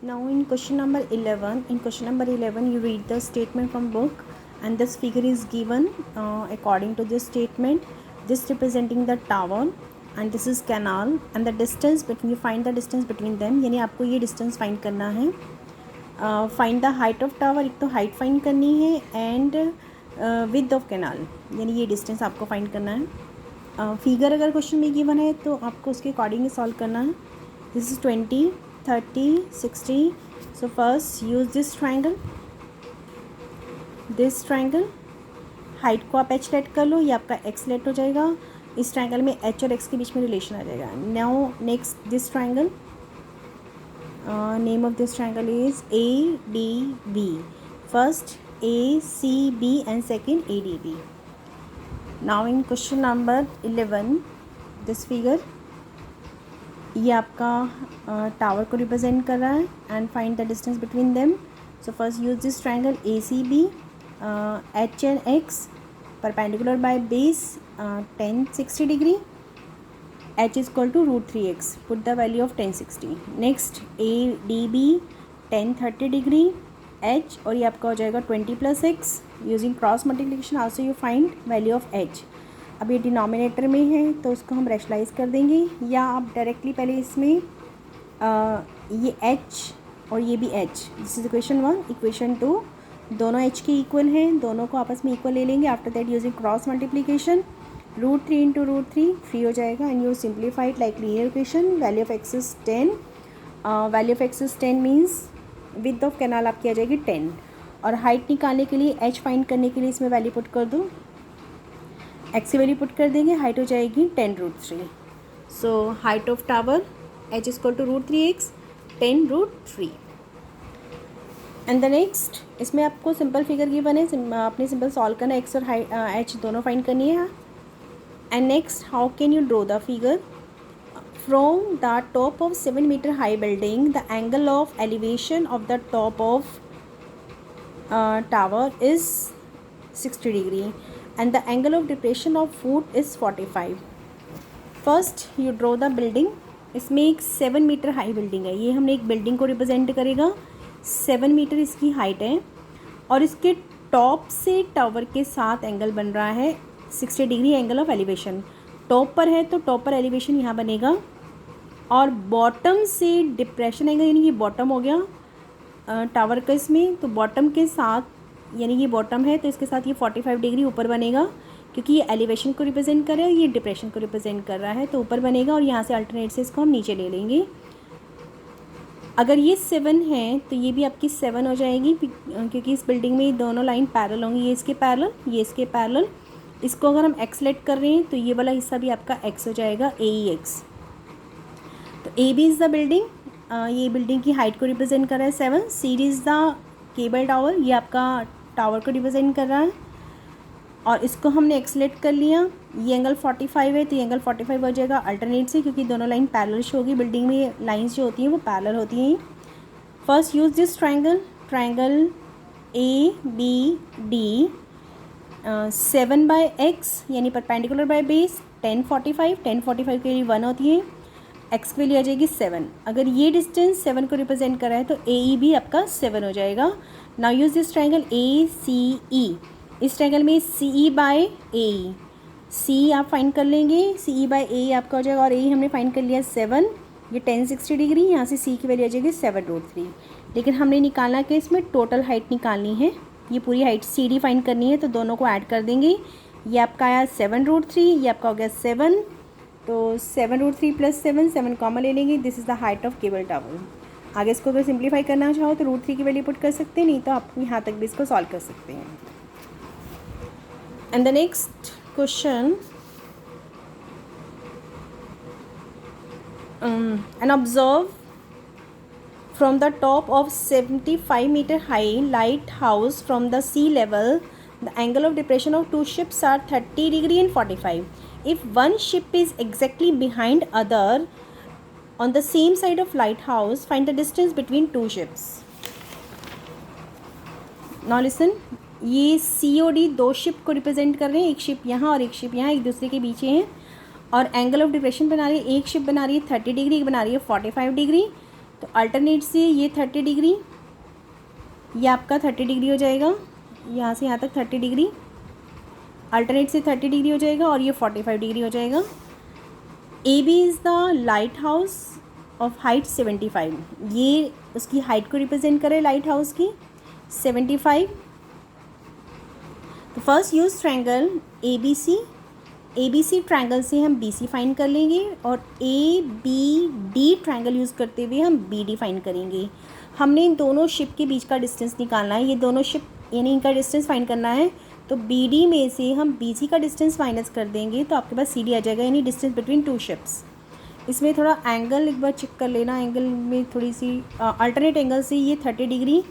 Now in question number 11, you read the statement from book, and this figure is given according to this statement. This representing the tower and this is canal, and the distance between, you find the distance between them, यानी आपको ये distance find करना है. Find the height of tower, एक तो height find करनी है, and width of canal, यानी ये distance आपको find करना है. फिगर अगर क्वेश्चन में गिवन है तो आपको उसके अकॉर्डिंग सॉल्व करना है. This is 20, 30, 60. So first use this triangle. Height को आप h लेट कर लो, ये आपका x लेट हो जाएगा. इस ट्राइंगल में h और x के बीच में रिलेशन आ जाएगा. Now next this triangle, name of this triangle is ADB. First ACB and second ADB. Now in question number 11, this figure, ये आपका टावर को रिप्रेजेंट कर रहा है. And find the distance between them. So first use this triangle ACB. H and X perpendicular by base 10 60 degree. H is equal to √3x. Put the value of 10 60. Next ADB 10 30 degree. H और ये आपका हो जाएगा 20 plus x. Using cross multiplication also you find value of H. अब ये denominator में है तो उसको हम रैशनलाइज कर देंगे, या आप डायरेक्टली पहले इसमें ये H और ये भी H. This is equation 1. Equation 2, दोनों h के इक्वल हैं, दोनों को आपस में इक्वल ले लेंगे. After that using cross multiplication, √3 into √3 3 हो जाएगा. And you simplified like linear equation. Value of x is 10. Value of x is 10 means width of canal आपकी आ जाएगी 10. और हाइट निकालने के लिए h फाइंड करने के लिए इसमें वैल्यू पुट कर दो. x की वैल्यू पुट कर देंगे, हाइट हो जाएगी 10√3. So height of tower h is equal to √3x, 10√3. And the next, इसमें आपको सिंपल फिगर गिवन है, आपने सिंपल सॉल्व करना है. एक्स और एच दोनों फाइंड करनी है. And next, how can you draw the figure. From the top of 7 meter high building, the angle of elevation of the top of tower is 60 degree and the angle of depression of foot is 45. First you draw the building. इसमें एक 7 meter high building है, ये हमने एक building को represent करेगा. 7 metre इसकी height है और इसके टॉप से टावर के साथ एंगल बन रहा है 60 degree angle of elevation. Top पर है तो टॉप पर एलिवेशन यहाँ बनेगा, और बॉटम से डिप्रेशन एंगल, यानी ये बॉटम हो गया टावर का इसमें, तो बॉटम के साथ, यानी ये बॉटम है तो इसके साथ ये 45 डिग्री ऊपर बनेगा, क्योंकि ये एलिवेशन को रिप्रेजेंट कर रहा है, ये डिप्रेशन को रिप्रेजेंट कर रहा है, तो ऊपर बनेगा. और यहाँ से अल्टरनेट से इसको हम नीचे ले लेंगे. अगर ये 7 है तो ये भी आपकी 7 हो जाएगी, क्योंकि इस बिल्डिंग में दोनों लाइन पैरेलल होंगी, ये इसके पैरेलल, ये इसके पैरेलल. इसको अगर हम x लेट कर रहे हैं तो ये वाला हिस्सा भी आपका x हो जाएगा, AEX. तो AB इज़ द बिल्डिंग, ये बिल्डिंग की हाइट को रिप्रेजेंट कर रहा है 7. CD is the cable tower, ये आपका टावर को रिप्रेजेंट कर रहा है, और इसको हमने एक्सलेट कर लिया. ये एंगल 45 है तो ये एंगल 45 हो जाएगा अल्टरनेट से, क्योंकि दोनों लाइन पैरेलल होगी. बिल्डिंग में लाइंस जो होती हैं वो पैरेलल होती हैं. First use this triangle ABD. 7/x यानी परपेंडिकुलर बाय बेस 1045 के लिए 1 होती है. x की वैल्यू आ जाएगी 7. अगर ये डिस्टेंस 7 को रिप्रेजेंट कर रहा है तो AE भी आपका 7 हो जाएगा. Now use this triangle ACE. इस ट्राइंगल में CE/AE, C आप फाइंड कर लेंगे, CE/AE आपका हो जाएगा, और AE हमने फाइंड कर लिया 7. ये 10 60 डिग्री, यहाँ से C की वैल्यू आ जाएगी 7√3. लेकिन हमने निकालना कि इसमें टोटल हाइट निकालनी है, ये पूरी हाइट CD फाइंड करनी है, तो दोनों को ऐड कर देंगे. ये आपका आया 7√3, ये आपका हो गया 7. तो 7√3 + 7 कॉमन ले लेंगे. This is the height of cable tower. आगे इसको अगर सिंप्लीफाई करना चाहो तो √3 की वैल्यू पुट कर सकते हैं, नहीं तो आप यहाँ तक भी इसको सॉल्व कर सकते हैं. And the next question, and observe from the top of 75 meter high lighthouse from the sea level, the angle of depression of two ships are 30 degree and 45. If one ship is exactly behind other on the same side of lighthouse, find the distance between two ships. Now listen. ये COD 2 ship को represent कर रहे हैं, एक ship यहाँ और एक ship यहाँ, एक दूसरे के पीछे हैं, और एंगल ऑफ डिप्रेशन बना रही है. एक शिप बना रही है 30 डिग्री, एक बना रही है 45 डिग्री. तो अल्टरनेट से ये 30 डिग्री, ये आपका 30 डिग्री हो जाएगा, यहाँ से यहाँ तक 30 डिग्री, अल्टरनेट से 30 डिग्री हो जाएगा और ये 45 डिग्री हो जाएगा। A B is the lighthouse of height 75, ये उसकी हाइट को रिप्रेजेंट करे लाइट हाउस की 75। तो first use triangle A B C triangle से हम बी सी फाइंड कर लेंगे और A B D triangle use करते हुए हम बी डी फाइंड करेंगे। हमने इन दोनों शिप के बीच का डिस्टेंस निकालना है, ये दोनों शिप यानी इनका डिस्टेंस फाइंड करना है। तो बी डी में से हम बी सी का डिस्टेंस माइनस कर देंगे तो आपके पास सी डी आ जाएगा, यानी डिस्टेंस बिटवीन टू शिप्स। इसमें थोड़ा एंगल एक बार चेक कर लेना, एंगल में थोड़ी सी अल्टरनेट एंगल से ये 30 डिग्री,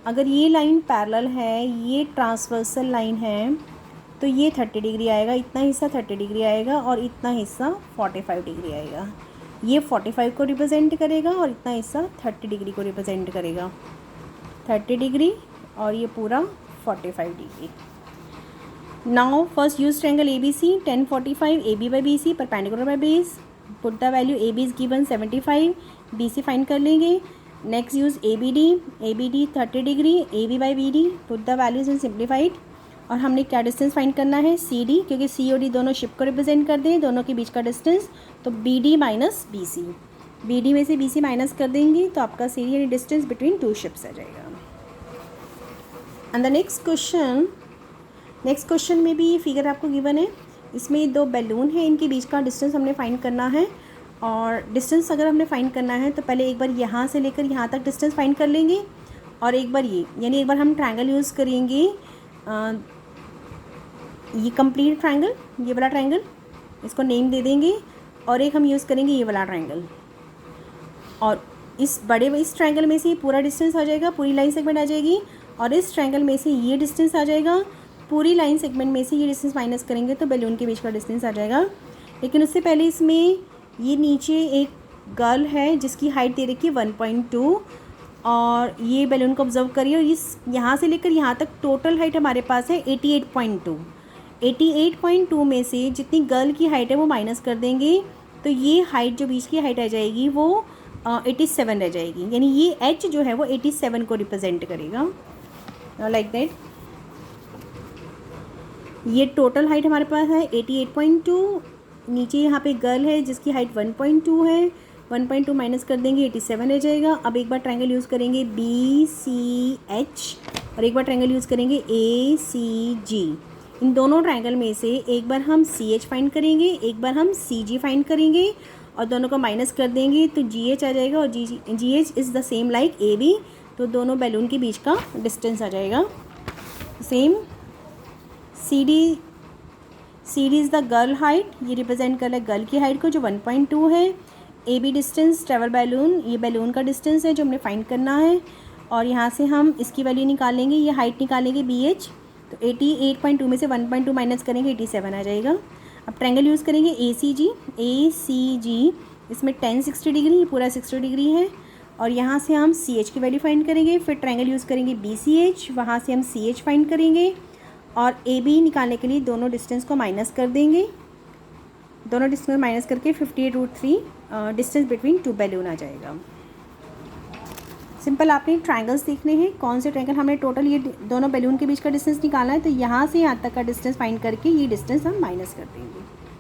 अगर ये लाइन पैरेलल है, ये ट्रांसवर्सल लाइन है, तो ये 30 डिग्री आएगा, इतना हिस्सा 30 डिग्री आएगा और इतना हिस्सा 45 डिग्री आएगा। ये 45 को रिप्रेजेंट करेगा और इतना हिस्सा 30 डिग्री को रिप्रेजेंट करेगा, 30 डिग्री और ये पूरा 45 degree. Now first use triangle A B C 10 45, A B by B C perpendicular by base, put the value A B is given 75, B C find कर लेंगे। Next use A B D 30 degree, A B by B D, put the values in simplified. और हमने क्या distance find करना है, C D, क्योंकि सी और D दोनों शिप को रिप्रेजेंट करते हैं, दोनों के बीच का डिस्टेंस। तो B D minus B C, B D में से बी सी माइनस कर देंगे तो आपका सी डी यानी डिस्टेंस बिटवीन टू शिप्स आ जाएगा। एंड द नेक्स्ट क्वेश्चन में भी ये फिगर आपको गिवन है, इसमें दो बैलून है, इनके बीच का डिस्टेंस हमने फाइंड करना है। और डिस्टेंस अगर हमने फाइंड करना है तो पहले एक बार यहाँ से लेकर यहाँ तक डिस्टेंस फाइंड कर लेंगे और एक बार ये, यानी एक बार हम ट्रायंगल यूज़ करेंगे, ये कंप्लीट ट्रायंगल, ये वाला ट्रायंगल, इसको नेम दे देंगे, और एक हम यूज़ करेंगे ये वाला ट्रायंगल। और इस ट्रायंगल में से पूरा डिस्टेंस आ जाएगा, पूरी लाइन सेगमेंट आ जाएगी, और इस ट्रायंगल में से ये डिस्टेंस आ जाएगा, पूरी लाइन सेगमेंट में से ये डिस्टेंस माइनस करेंगे तो बैलून के बीच का डिस्टेंस आ जाएगा। लेकिन उससे पहले इसमें ये नीचे एक गर्ल है जिसकी हाइट दे रखी है 1.2, और ये बैलून को ऑब्जर्व करिए, और इस यहाँ से लेकर यहाँ तक टोटल हाइट हमारे पास है 88.2। 88.2 में से जितनी गर्ल की हाइट है वो माइनस कर देंगे तो ये हाइट जो बीच की हाइट आ जाएगी वो 87 रह जाएगी, यानी ये एच जो है वो 87 को रिप्रेजेंट करेगा, लाइक दैट। ये टोटल हाइट हमारे पास है 88.2, नीचे यहाँ पे गर्ल है जिसकी हाइट 1.2 है, 1.2 माइनस कर देंगे 87 रह जाएगा। अब एक बार ट्रायंगल यूज़ करेंगे BCH और एक बार ट्रायंगल यूज़ करेंगे ACG। इन दोनों ट्रायंगल में से एक बार हम CH फाइंड करेंगे, एक बार हम CG फाइंड करेंगे और दोनों को माइनस कर देंगे तो GH आ जाएगा, और GH is the same like AB, तो दोनों बैलून के बीच का डिस्टेंस आ जाएगा same. CD is the girl height, ये रिप्रेजेंट कर रहा है गर्ल की हाइट को जो 1.2 है। AB डिस्टेंस ट्रैवल बैलून, ये बैलून का डिस्टेंस है जो हमने फाइंड करना है, और यहाँ से हम इसकी वैल्यू निकालेंगे, ये हाइट निकालेंगे BH, तो 88.2 में से 1.2 माइनस करेंगे 87 आ जाएगा। अब ट्रायंगल यूज़ करेंगे ACG, इसमें 10 60 डिग्री, ये पूरा 60 डिग्री है, और यहाँ से हम CH की वैल्यू फाइंड करेंगे। फिर ट्रायंगल यूज़ करेंगे BCH, वहाँ से हम CH फाइंड करेंगे, और AB निकालने के लिए दोनों डिस्टेंस को माइनस कर देंगे, दोनों डिस्टेंस माइनस करके 58√3 डिस्टेंस बिटवीन टू बैलून आ जाएगा। सिंपल आपने ट्रायंगल्स देखने हैं, कौन से ट्रायंगल हमें टोटल ये दोनों बैलून के बीच का डिस्टेंस निकालना है, तो यहाँ से यहाँ तक का डिस्टेंस फाइंड करके ये डिस्टेंस हम माइनस कर देंगे।